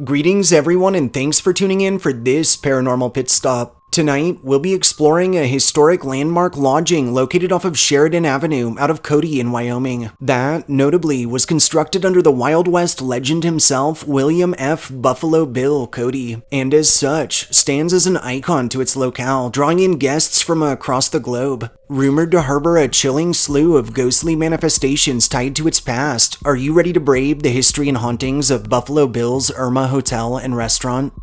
Greetings everyone, and thanks for tuning in for this paranormal pit stop. Tonight, we'll be exploring a historic landmark lodging located off of Sheridan Avenue out of Cody in Wyoming. That, notably, was constructed under the Wild West legend himself, William F. Buffalo Bill Cody, and as such, stands as an icon to its locale, drawing in guests from across the globe. Rumored to harbor a chilling slew of ghostly manifestations tied to its past, are you ready to brave the history and hauntings of Buffalo Bill's Irma Hotel and Restaurant?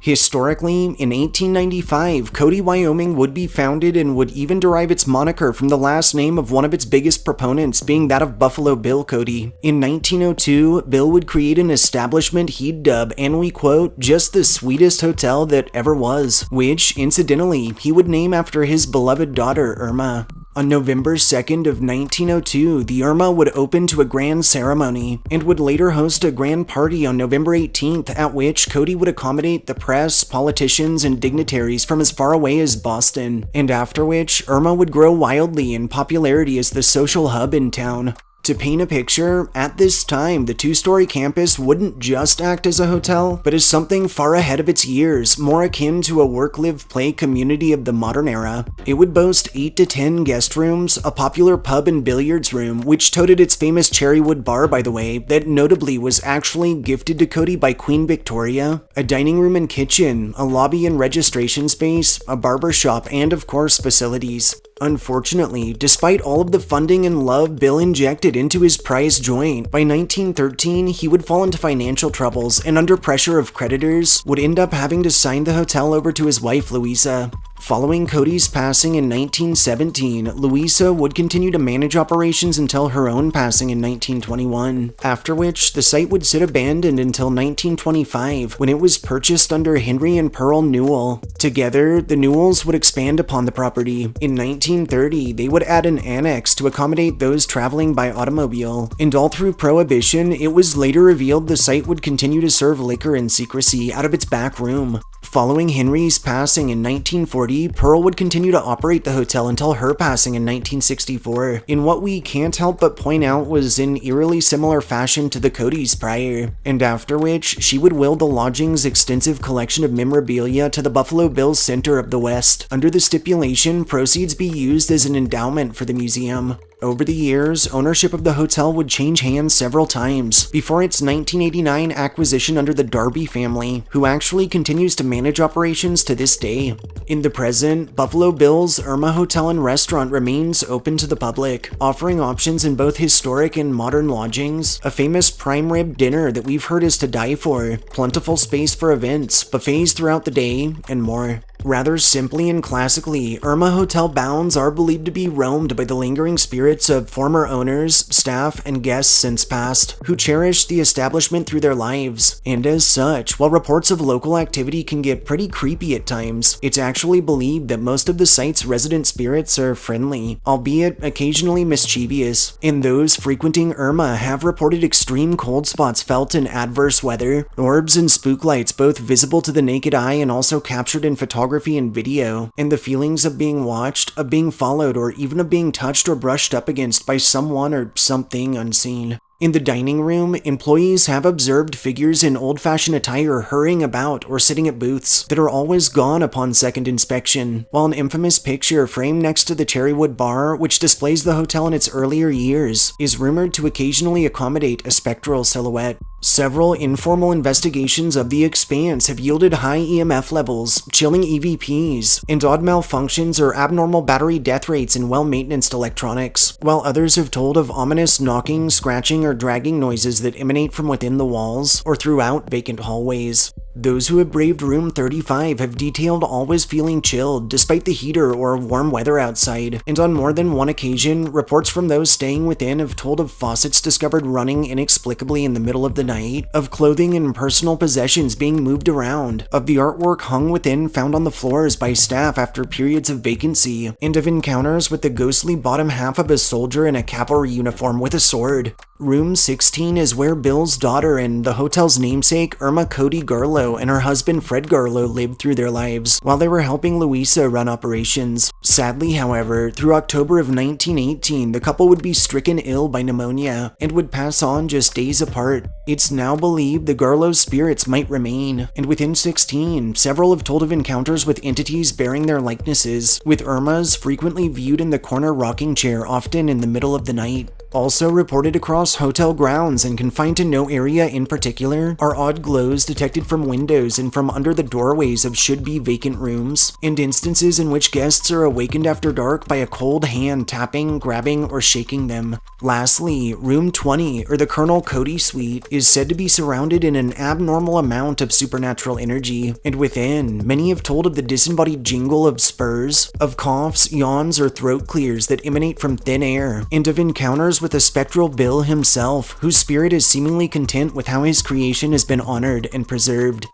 Historically, in 1895, Cody, Wyoming would be founded and would even derive its moniker from the last name of one of its biggest proponents, being that of Buffalo Bill Cody. In 1902, Bill would create an establishment he'd dub, and we quote, just the sweetest hotel that ever was, which, incidentally, he would name after his beloved daughter, Irma. On November 2nd of 1902, the Irma would open to a grand ceremony and would later host a grand party on November 18th, at which Cody would accommodate the press, politicians, and dignitaries from as far away as Boston, and after which, Irma would grow wildly in popularity as the social hub in town. To paint a picture, at this time, the two-story campus wouldn't just act as a hotel, but as something far ahead of its years, more akin to a work-live-play community of the modern era. It would boast 8 to 10 guest rooms, a popular pub and billiards room, which toted its famous Cherrywood bar, by the way, that notably was actually gifted to Cody by Queen Victoria, a dining room and kitchen, a lobby and registration space, a barber shop, and of course facilities. Unfortunately, despite all of the funding and love Bill injected into his prized joint, by 1913 he would fall into financial troubles and under pressure of creditors would end up having to sign the hotel over to his wife Louisa. Following Cody's passing in 1917, Louisa would continue to manage operations until her own passing in 1921, after which the site would sit abandoned until 1925 when it was purchased under Henry and Pearl Newell. Together, the Newells would expand upon the property. In 1930, they would add an annex to accommodate those traveling by automobile, and all through Prohibition, it was later revealed the site would continue to serve liquor in secrecy out of its back room. Following Henry's passing in 1940, Pearl would continue to operate the hotel until her passing in 1964, in what we can't help but point out was in eerily similar fashion to the Codys prior, and after which she would will the lodging's extensive collection of memorabilia to the Buffalo Bills Center of the West, under the stipulation proceeds be used as an endowment for the museum. Over the years, ownership of the hotel would change hands several times, before its 1989 acquisition under the Darby family, who actually continues to manage operations to this day. In the present, Buffalo Bill's Irma Hotel and Restaurant remains open to the public, offering options in both historic and modern lodgings, a famous prime rib dinner that we've heard is to die for, plentiful space for events, buffets throughout the day, and more. Rather simply and classically, Irma Hotel bounds are believed to be roamed by the lingering spirits of former owners, staff, and guests since past, who cherished the establishment through their lives. And as such, while reports of local activity can get pretty creepy at times, it's actually believed that most of the site's resident spirits are friendly, albeit occasionally mischievous, and those frequenting Irma have reported extreme cold spots felt in adverse weather, orbs and spook lights both visible to the naked eye and also captured in photography and video, and the feelings of being watched, of being followed, or even of being touched or brushed up against by someone or something unseen. In the dining room, employees have observed figures in old-fashioned attire hurrying about or sitting at booths that are always gone upon second inspection, while an infamous picture framed next to the Cherrywood bar, which displays the hotel in its earlier years, is rumored to occasionally accommodate a spectral silhouette. Several informal investigations of the expanse have yielded high EMF levels, chilling EVPs, and odd malfunctions or abnormal battery death rates in well-maintained electronics, while others have told of ominous knocking, scratching, or dragging noises that emanate from within the walls or throughout vacant hallways. Those who have braved room 35 have detailed always feeling chilled despite the heater or warm weather outside, and on more than one occasion, reports from those staying within have told of faucets discovered running inexplicably in the middle of the night, of clothing and personal possessions being moved around, of the artwork hung within found on the floors by staff after periods of vacancy, and of encounters with the ghostly bottom half of a soldier in a cavalry uniform with a sword. Room 16 is where Bill's daughter and the hotel's namesake, Irma Cody Garlow, and her husband Fred Garlow lived through their lives while they were helping Louisa run operations. Sadly, however, through October of 1918, the couple would be stricken ill by pneumonia and would pass on just days apart. It's now believed the Garlow spirits might remain, and within 16, several have told of encounters with entities bearing their likenesses, with Irma's frequently viewed in the corner rocking chair, often in the middle of the night. Also reported across hotel grounds and confined to no area in particular are odd glows detected from windows and from under the doorways of should-be vacant rooms, and instances in which guests are awakened after dark by a cold hand tapping, grabbing, or shaking them. Lastly, Room 20, or the Colonel Cody Suite, is said to be surrounded in an abnormal amount of supernatural energy, and within, many have told of the disembodied jingle of spurs, of coughs, yawns, or throat clears that emanate from thin air, and of encounters with a spectral Bill himself, whose spirit is seemingly content with how his creation has been honored and preserved.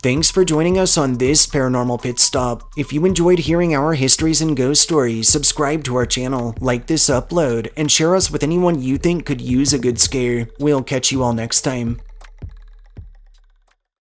Thanks for joining us on this Paranormal Pit Stop. If you enjoyed hearing our histories and ghost stories, subscribe to our channel, like this upload, and share us with anyone you think could use a good scare. We'll catch you all next time.